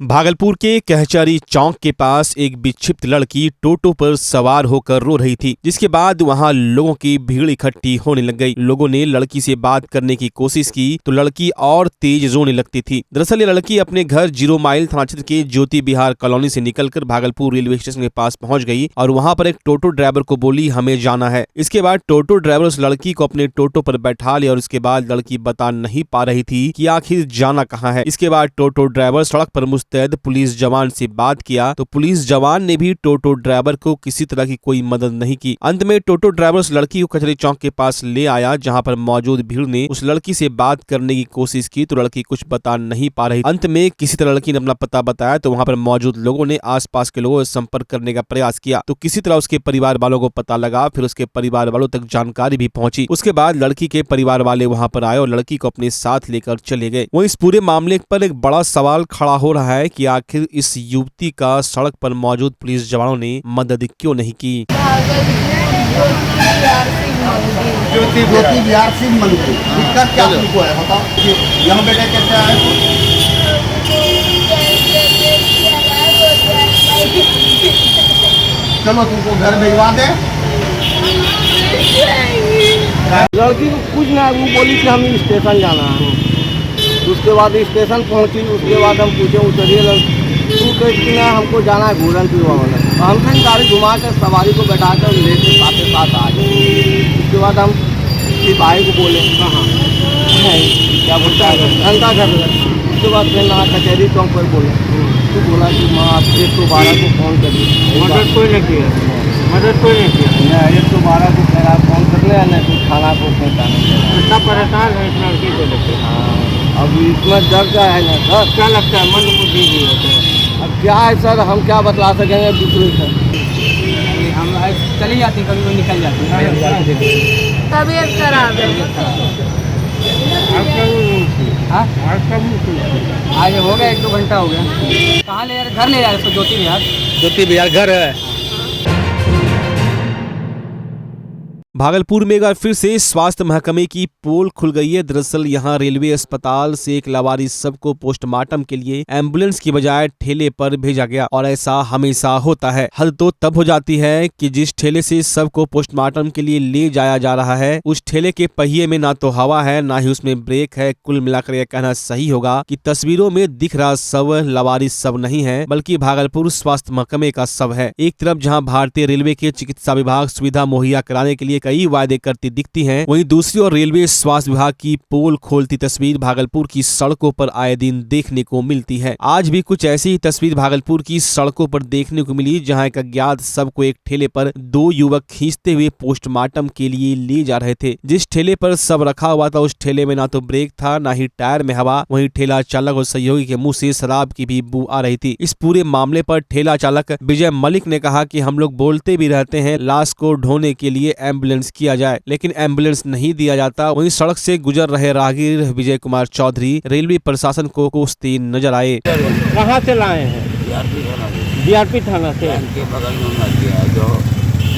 भागलपुर के कहचारी चौक के पास एक विक्षिप्त लड़की टोटो पर सवार होकर रो रही थी, जिसके बाद वहां लोगों की भीड़ इकट्ठी होने लग गई। लोगों ने लड़की से बात करने की कोशिश की तो लड़की और तेज रोने लगती थी। दरअसल ये लड़की अपने घर 0 माइल थाना क्षेत्र के ज्योति विहार कॉलोनी से निकलकर भागलपुर रेलवे स्टेशन के पास पहुंच गई और वहां पर एक टोटो ड्राइवर को बोली हमें जाना है। इसके बाद टोटो ड्राइवर उस लड़की को अपने टोटो पर बैठा लिया और इसके बाद लड़की बता नहीं पा रही थी कि आखिर जाना कहाँ है। इसके बाद टोटो ड्राइवर सड़क पर मुस्तैद पुलिस जवान से बात किया तो पुलिस जवान ने भी टोटो ड्राइवर को किसी तरह की कोई मदद नहीं की। अंत में टोटो ड्राइवर उस लड़की को कचहरी चौक के पास ले आया, जहां पर मौजूद भीड़ ने उस लड़की से बात करने की कोशिश की तो लड़की कुछ बता नहीं पा रही। अंत में किसी तरह लड़की ने अपना पता बताया तो वहां पर मौजूद लोगों ने आसपास के लोगों से संपर्क करने का प्रयास किया तो किसी तरह उसके परिवार वालों को पता लगा। फिर उसके परिवार वालों तक जानकारी भी पहुंची। उसके बाद लड़की के परिवार वाले वहां पर आए और लड़की को अपने साथ लेकर चले गए। वहीं इस पूरे मामले पर एक बड़ा सवाल खड़ा हो रहा है कि आखिर इस युवती का सड़क पर मौजूद पुलिस जवानों ने मदद क्यों नहीं की। ज्योति विहार सिंह मंदिर दिक्कत क्या तुमको है बताओ। यहाँ बेटे कैसे आए? चलो तुमको घर भिजवा दे। लड़की को कुछ ना, वो बोली कि हमें स्टेशन जाना है। उसके बाद स्टेशन पहुंची, उसके बाद हम पूछे उतरिए तू कहती ना हमको जाना है घूरन पीवा वाला। हमसे गाड़ी घुमा कर सवारी को बैठा कर लेके साथ आ गए। उसके बाद हम भाई को बोले कहाँ क्या बोलता है घंटा घर। उसके बाद फिर ना कचहरी चौक पर बोले तो बोला कि माँ आप 112 को फ़ोन करिए। मदद कोई नहीं किया, मदद कोई नहीं किया। 112 को फिर आप फ़ोन कर ले ना तो थाना को पहुँचाना। इतना परेशान है इस लड़की को लेकर। हाँ अब इसमें डर का है ना सर, क्या लगता है मन बुद्धि भी है। अब क्या है सर, हम क्या बतला सकेंगे दूसरे से। हम चली जाती कभी वो निकल जाती तबीयत खराब है। आज हो गया 1-2 घंटा हो गया। कहाँ ले जा रहे? घर ले जा रहे? ज्योति विहार घर है। भागलपुर में एक बार फिर से स्वास्थ्य महकमे की पोल खुल गई है। दरअसल यहां रेलवे अस्पताल से एक लावारिस शव को पोस्टमार्टम के लिए एम्बुलेंस की बजाय ठेले पर भेजा गया और ऐसा हमेशा होता है। हद तो तब हो जाती है कि जिस ठेले से शव को पोस्टमार्टम के लिए ले जाया जा रहा है उस ठेले के पहिए में ना तो हवा है ना ही उसमें ब्रेक है। कुल मिलाकर यह कहना सही होगा कि तस्वीरों में दिख रहा शव लावारिस शव नहीं है बल्कि भागलपुर स्वास्थ्य महकमे का शव है। एक तरफ जहाँ भारतीय रेलवे के चिकित्सा विभाग सुविधा मुहैया कराने के लिए कई वादे करती दिखती हैं, वहीं दूसरी ओर रेलवे स्वास्थ्य विभाग की पोल खोलती तस्वीर भागलपुर की सड़कों पर आए दिन देखने को मिलती है। आज भी कुछ ऐसी ही तस्वीर भागलपुर की सड़कों पर देखने को मिली, जहां एक अज्ञात शव को एक ठेले पर 2 युवक खींचते हुए पोस्टमार्टम के लिए ले जा रहे थे। जिस ठेले पर शव रखा हुआ था उस ठेले में ना तो ब्रेक था ना ही टायर में हवा। वहीं ठेला चालक और सहयोगी के मुंह से शराब की भी बू आ रही थी। इस पूरे मामले पर ठेला चालक विजय मलिक ने कहा कि हम लोग बोलते भी रहते हैं लाश को ढोने के लिए एम्बुलेंस किया जाए, लेकिन एम्बुलेंस नहीं दिया जाता। वहीं सड़क से गुजर रहे राहगीर विजय कुमार चौधरी रेलवे प्रशासन को कोसते नजर आए। कहाँ से लाए हैं? बीआरपी थाना से। के बगल में मर गया जो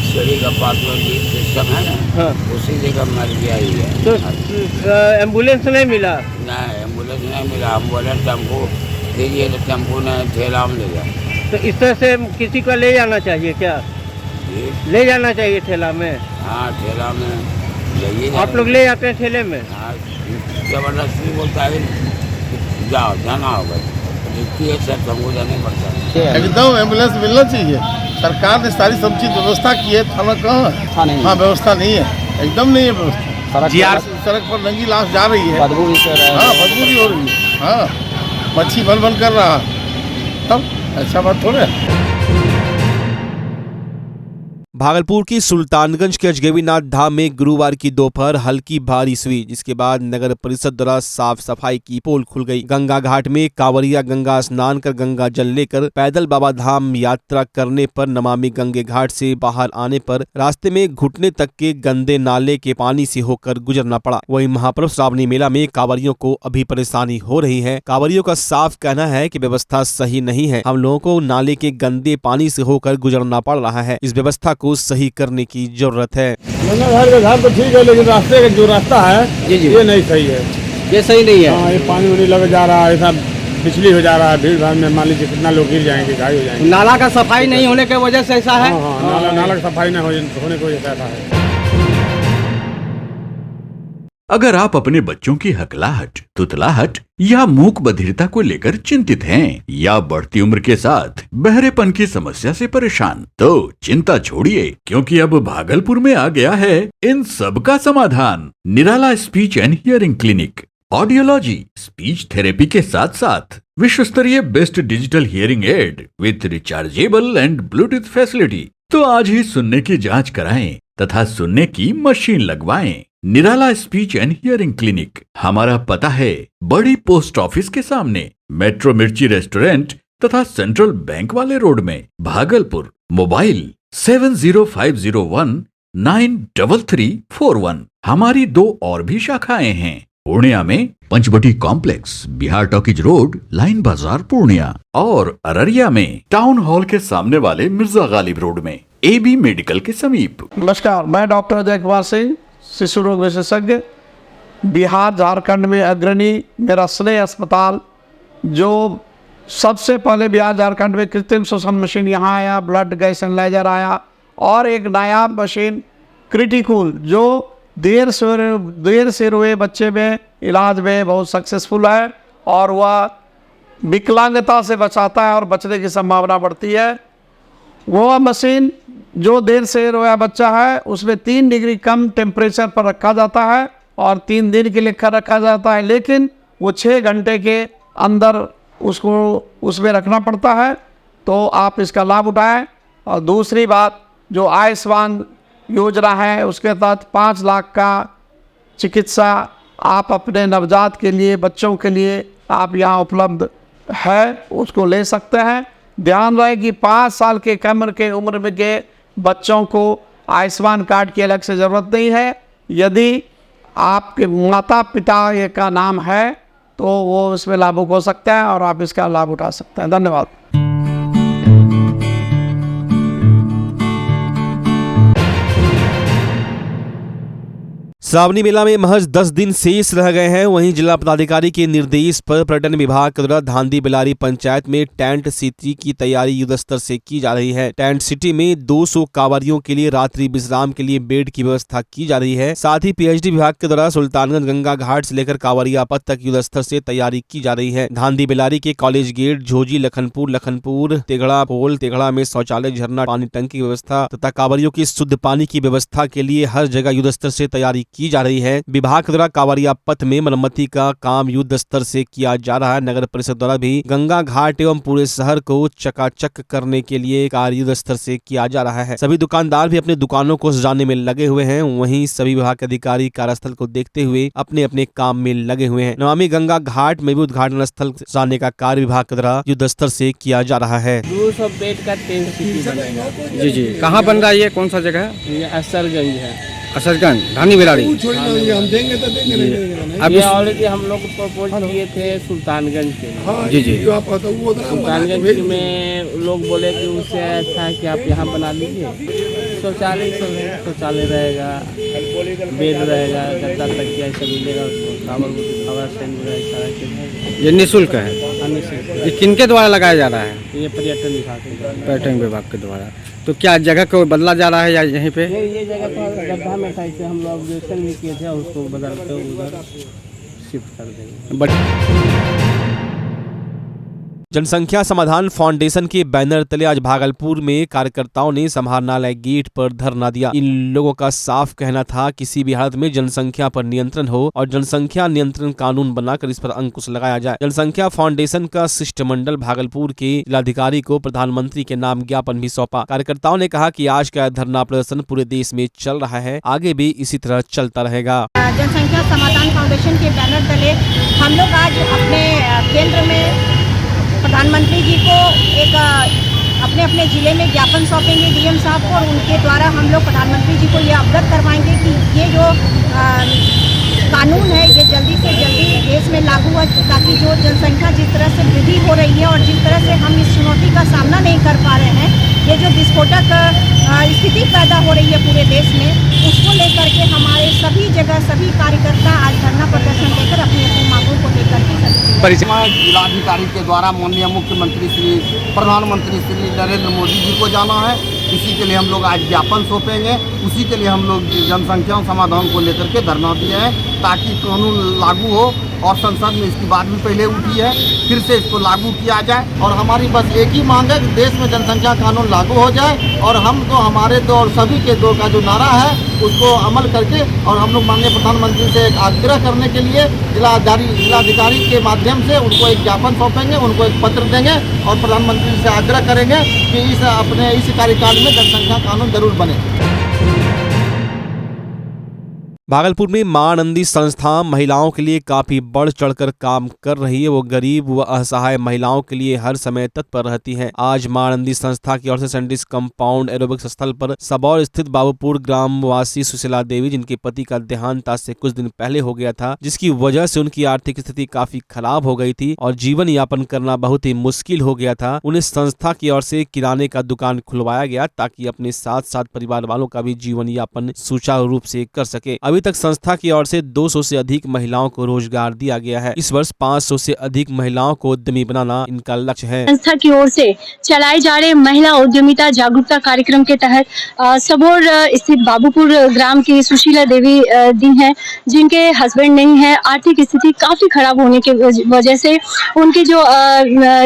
सीढ़ी का पास में सिस्टम है ना, हाँ। उसी जगह मर गया ही है। तो एम्बुलेंस नहीं मिला? नहीं एम्बुलेंस नहीं मिला। एम्बुलेंस टेम्पो दीजिए तो टेम्पो ने ठेला में ले गया। तो इस तरह से किसी को ले जाना चाहिए क्या? ले जाना चाहिए ठेला में? हाँ ठेला में आप लोग ले जाते हैं ठेले में? हाँ जबरदस्ती बोलता है जाओ जाना होगा, सब हमको जाना पड़ता है। एकदम एम्बुलेंस मिलना चाहिए। सरकार ने सारी सब चीज व्यवस्था की है। थाना कहाँ है? हाँ व्यवस्था नहीं है, एकदम नहीं है व्यवस्था। सड़क पर नंगी लाश जा रही है, बदबू भी हो रही है। हाँ मच्छी बन कर रहा, तब ऐसा बात थोड़ा है। भागलपुर की सुल्तानगंज के अजगैबीनाथ धाम में गुरुवार की दोपहर हल्की बारिश हुई, जिसके बाद नगर परिषद द्वारा साफ सफाई की पोल खुल गई। गंगा घाट में कांवरिया गंगा स्नान कर गंगा जल लेकर पैदल बाबा धाम यात्रा करने पर नमामि गंगे घाट से बाहर आने पर रास्ते में घुटने तक के गंदे नाले के पानी से होकर गुजरना पड़ा। वहीं महापर्व श्रावणी मेला में कांवरियों को अभी परेशानी हो रही है। कांवरियों का साफ कहना है कि व्यवस्था सही नहीं है। हम लोगों को नाले के गंदे पानी से होकर गुजरना पड़ रहा है। इस व्यवस्था को सही करने की जरूरत है। घर तो ठीक है, लेकिन रास्ते का जो रास्ता है ये नहीं सही है। ये सही नहीं है। हाँ, ये पानी वानी लग जा रहा है, ऐसा पिछली हो जा रहा है, भीड़ भाड़ में मान लीजिए कितना लोग गिर जाएंगे, घायल हो जाएंगे। नाला का सफाई नहीं होने की वजह से ऐसा है। हाँ, नाला की सफाई न होने की वजह से ऐसा है। अगर आप अपने बच्चों की हकलाहट, तुतलाहट या मूक बधिरता को लेकर चिंतित हैं या बढ़ती उम्र के साथ बहरेपन की समस्या से परेशान, तो चिंता छोड़िए, क्योंकि अब भागलपुर में आ गया है इन सब का समाधान। Nirala speech and hearing clinic. Audiology, speech therapy के साथ साथ विश्व स्तरीय best digital hearing aid with rechargeable and bluetooth facility. तो आज ही सुनने की जांच कराएं तथा सुनने की मशीन लगवाएं। निराला स्पीच एंड हियरिंग क्लिनिक। हमारा पता है बड़ी पोस्ट ऑफिस के सामने, मेट्रो मिर्ची रेस्टोरेंट तथा सेंट्रल बैंक वाले रोड में, भागलपुर। मोबाइल 7050193341। हमारी 2 और भी शाखाएं हैं, पूर्णिया में Panchvati complex, Bihar talkies road, line Bazar Purnia, और अररिया में टाउन हॉल के सामने वाले मिर्जा गालिब रोड में, AB मेडिकल के समीप। नमस्कार, मैं डॉक्टर अजय कुमार सिंह, शिशु रोग विशेषज्ञ, बिहार झारखंड में अग्रणी मेरा स्नेह अस्पताल, जो सबसे पहले बिहार झारखंड में कृत्रिम श्वसन मशीन यहाँ आया, ब्लड गैस एनालाइजर आया, और एक नायाब मशीन क्रिटिकल जो देर से रोए बच्चे में इलाज में बहुत सक्सेसफुल है, और वह विकलांगता से बचाता है और बचने की संभावना बढ़ती है। वो मशीन जो देर से रोया बच्चा है उसमें 3 डिग्री कम टेम्परेचर पर रखा जाता है और 3 दिन के लिए रखा जाता है, लेकिन वो 6 घंटे के अंदर उसको उसमें रखना पड़ता है। तो आप इसका लाभ उठाएं। और दूसरी बात, जो आयुष्मान योजना है उसके तहत 5 लाख का चिकित्सा आप अपने नवजात के लिए, बच्चों के लिए आप यहाँ उपलब्ध है, उसको ले सकते हैं। ध्यान रहे कि 5 साल के कम के उम्र में के बच्चों को आयुष्मान कार्ड की अलग से ज़रूरत नहीं है। यदि आपके माता पिता का नाम है तो वो इसमें लाभुक हो सकता है और आप इसका लाभ उठा सकते हैं। धन्यवाद। श्रावणी मेला में महज 10 दिन शेष रह गए हैं। वहीं जिला पदाधिकारी के निर्देश पर पर्यटन विभाग के द्वारा धांधी बिलारी पंचायत में टेंट सिटी की तैयारी युद्ध स्तर से की जा रही है। टेंट सिटी में 200 कांवरियों के लिए रात्रि विश्राम के लिए बेड की व्यवस्था की जा रही है। साथ ही PHD विभाग के द्वारा सुल्तानगंज गंगा घाट से लेकर कांवरिया पथ तक युद्ध स्तर से तैयारी की जा रही है। धांधी बिलारी के कॉलेज गेट, झोजी, लखनपुर, तेघड़ा पोल, तेघड़ा में शौचालय, झरना, पानी टंकी की व्यवस्था तथा कांवरियों की शुद्ध पानी की व्यवस्था के लिए हर जगह युद्ध स्तर से तैयारी की जा रही है। विभाग द्वारा कांवरिया पथ में मरम्मती का काम युद्ध स्तर से किया जा रहा है। नगर परिषद द्वारा भी गंगा घाट एवं पूरे शहर को चकाचक करने के लिए कार्य युद्ध स्तर से किया जा रहा है। सभी दुकानदार भी अपने दुकानों को सजाने में लगे हुए हैं। वहीं सभी विभाग के अधिकारी कार्यस्थल को देखते हुए अपने अपने काम में लगे हुए हैं। नमामि गंगा घाट में भी उद्घाटन स्थल सजाने का कार्य विभाग के द्वारा युद्ध स्तर से किया जा रहा है। 200 बेड का टेंट सिटी बनेगा। जी, कहाँ बन रहा है ये, कौन सा जगह है? ये असरगंज है। असरगंज, धानी बिलारी। हम देंगे तो देंगे। अब ये ऑलरेडी हम लोग प्रपोज किए थे सुल्तानगंज के। जी, सुल्तानगंज में लोग बोले कि उससे अच्छा है कि आप यहाँ बना लीजिए। शौचालय रहेगा, बेड रहेगा, गद्दा तकिया सब मिलेगा उसको, ये निःशुल्क है। ये किनके द्वारा लगाया जा रहा है? ये पर्यटन विभाग के द्वारा। तो क्या जगह को बदला जा रहा है या यहीं पे? ये जगह तो गड्ढा में था, इसे हम लोग ऑब्जर्वेशन भी किए थे, उसको बदल के उधर शिफ्ट कर देंगे। जनसंख्या समाधान फाउंडेशन के बैनर तले आज भागलपुर में कार्यकर्ताओं ने समाहरणालय गेट पर धरना दिया। इन लोगों का साफ कहना था किसी भी हालत में जनसंख्या पर नियंत्रण हो और जनसंख्या नियंत्रण कानून बनाकर इस पर अंकुश लगाया जाए। जनसंख्या फाउंडेशन का शिष्टमंडल भागलपुर के जिलाधिकारी को प्रधानमंत्री के नाम ज्ञापन भी सौंपा। कार्यकर्ताओं ने कहा कि आज का धरना प्रदर्शन पूरे देश में चल रहा है, आगे भी इसी तरह चलता रहेगा। जनसंख्या समाधान फाउंडेशन के बैनर तले हम लोग आज अपने केंद्र में प्रधानमंत्री जी को एक अपने अपने ज़िले में ज्ञापन सौंपेंगे DM साहब को, और उनके द्वारा हम लोग प्रधानमंत्री जी को ये अवगत करवाएंगे कि ये जो कानून है ये जल्दी से जल्दी देश में लागू हो, ताकि जो जनसंख्या जिस तरह से वृद्धि हो रही है और जिस तरह से हम इस चुनौती का सामना नहीं कर पा रहे हैं, ये जो विस्फोटक स्थिति पैदा हो रही है पूरे देश में, उसको लेकर के हमारे सभी जगह सभी कार्यकर्ता आज धरना प्रदर्शन देकर अपनी अपनी मांगों को लेकर के जिलाधिकारी के द्वारा माननीय मुख्यमंत्री श्री प्रधानमंत्री श्री नरेंद्र मोदी जी को जाना है। इसी के लिए हम लोग आज ज्ञापन सौंपेंगे। उसी के लिए हम लोग जनसंख्या समाधान को लेकर के धरना दिए हैं, ताकि कानून लागू हो। और संसद में इसकी बात भी पहले उठी है, फिर से इसको लागू किया जाए। और हमारी बस एक ही मांग है कि देश में जनसंख्या कानून लागू हो जाए, और हम तो हमारे दो और सभी के दो का जो नारा है उसको अमल करके, और हम लोग माननीय प्रधानमंत्री से एक आग्रह करने के लिए जिलाधिकारी के माध्यम से उनको एक ज्ञापन सौंपेंगे, उनको एक पत्र देंगे और प्रधानमंत्री से आग्रह करेंगे कि इस कार्यकाल में जनसंख्या कानून जरूर बने। भागलपुर में मां आनंदी संस्था महिलाओं के लिए काफी बढ़ चढ़कर काम कर रही है। वो गरीब व असहाय महिलाओं के लिए हर समय तत्पर रहती है। आज मां आनंदी संस्था की ओर से सैंडिस कंपाउंड एरोबिक्स स्थल पर सबौर स्थित बाबूपुर ग्राम वासी सुशीला देवी, जिनके पति का देहांत आज से कुछ दिन पहले हो गया था, जिसकी वजह से उनकी आर्थिक स्थिति काफी खराब हो गई थी और जीवन यापन करना बहुत ही मुश्किल हो गया था। उन्हें संस्था की ओर से किराने का दुकान खुलवाया गया ताकि अपने साथ साथ परिवार वालों का भी जीवन यापन सुचारू रूप से कर सके। अभी तक संस्था की ओर से 200 से अधिक महिलाओं को रोजगार दिया गया है। इस वर्ष 500 से अधिक महिलाओं को उद्यमी बनाना इनका लक्ष्य है। संस्था की ओर से चलाए जा रहे महिला उद्यमिता जागरूकता कार्यक्रम के तहत सबौर स्थित बाबूपुर ग्राम की सुशीला देवी दी हैं, जिनके हस्बैंड नहीं है। आर्थिक स्थिति काफी खराब होने की वजह से उनकी जो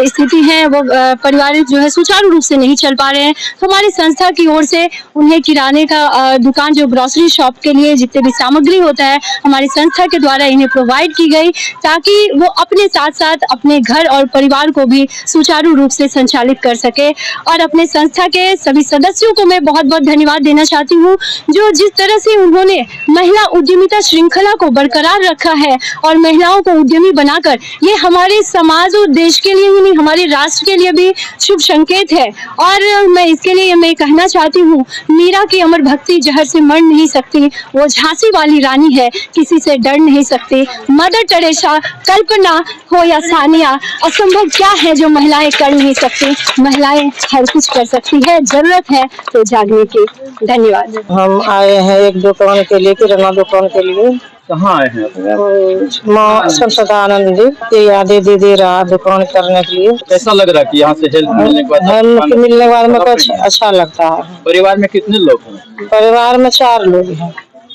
स्थिति है वो परिवार जो है सुचारू रूप से नहीं चल पा रहे हैं। हमारी संस्था की ओर से उन्हें किराने का दुकान, जो ग्रोसरी शॉप के लिए जितने भी सामग्री होता है, हमारी संस्था के द्वारा इन्हें प्रोवाइड की गई, ताकि वो अपने साथ साथ अपने घर और परिवार को भी सुचारू रूप से संचालित कर सके। और अपने संस्था के सभी सदस्यों को मैं बहुत बहुत धन्यवाद देना चाहती हूँ, जो जिस तरह से उन्होंने महिला उद्यमिता श्रृंखला को बरकरार रखा है और महिलाओं को उद्यमी बनाकर, ये हमारे समाज और देश के लिए ही नहीं, हमारे राष्ट्र के लिए भी शुभ संकेत है। और मैं इसके लिए मैं कहना चाहती हूँ, मीरा की अमर भक्ति जहर से मर नहीं सकती, वो झांसी वाली रानी है, किसी से डर नहीं सकती। मदर टेरेसा, कल्पना हो या सानिया, असंभव क्या है जो महिलाएं कर नहीं सकती। महिलाएं हर कुछ कर सकती है, जरूरत है तो जागने की। धन्यवाद। हम आए हैं एक दुकान के लिए, किराना दुकान के लिए। कहाँ आए हैं? माँ सदानंदी यादें दे रहा दुकान करने के लिए। कैसा लग रहा है कि यहाँ से हेल्प मिलने के बाद? हेल्प मिलने के बाद में कुछ अच्छा लगता है। परिवार में कितने लोग हैं? परिवार में 4 लोग हैं।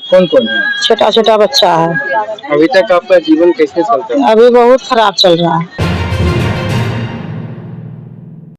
कौन कौन है? छोटा छोटा बच्चा है। अभी तक आपका जीवन कैसे चलता है? अभी बहुत खराब चल रहा है।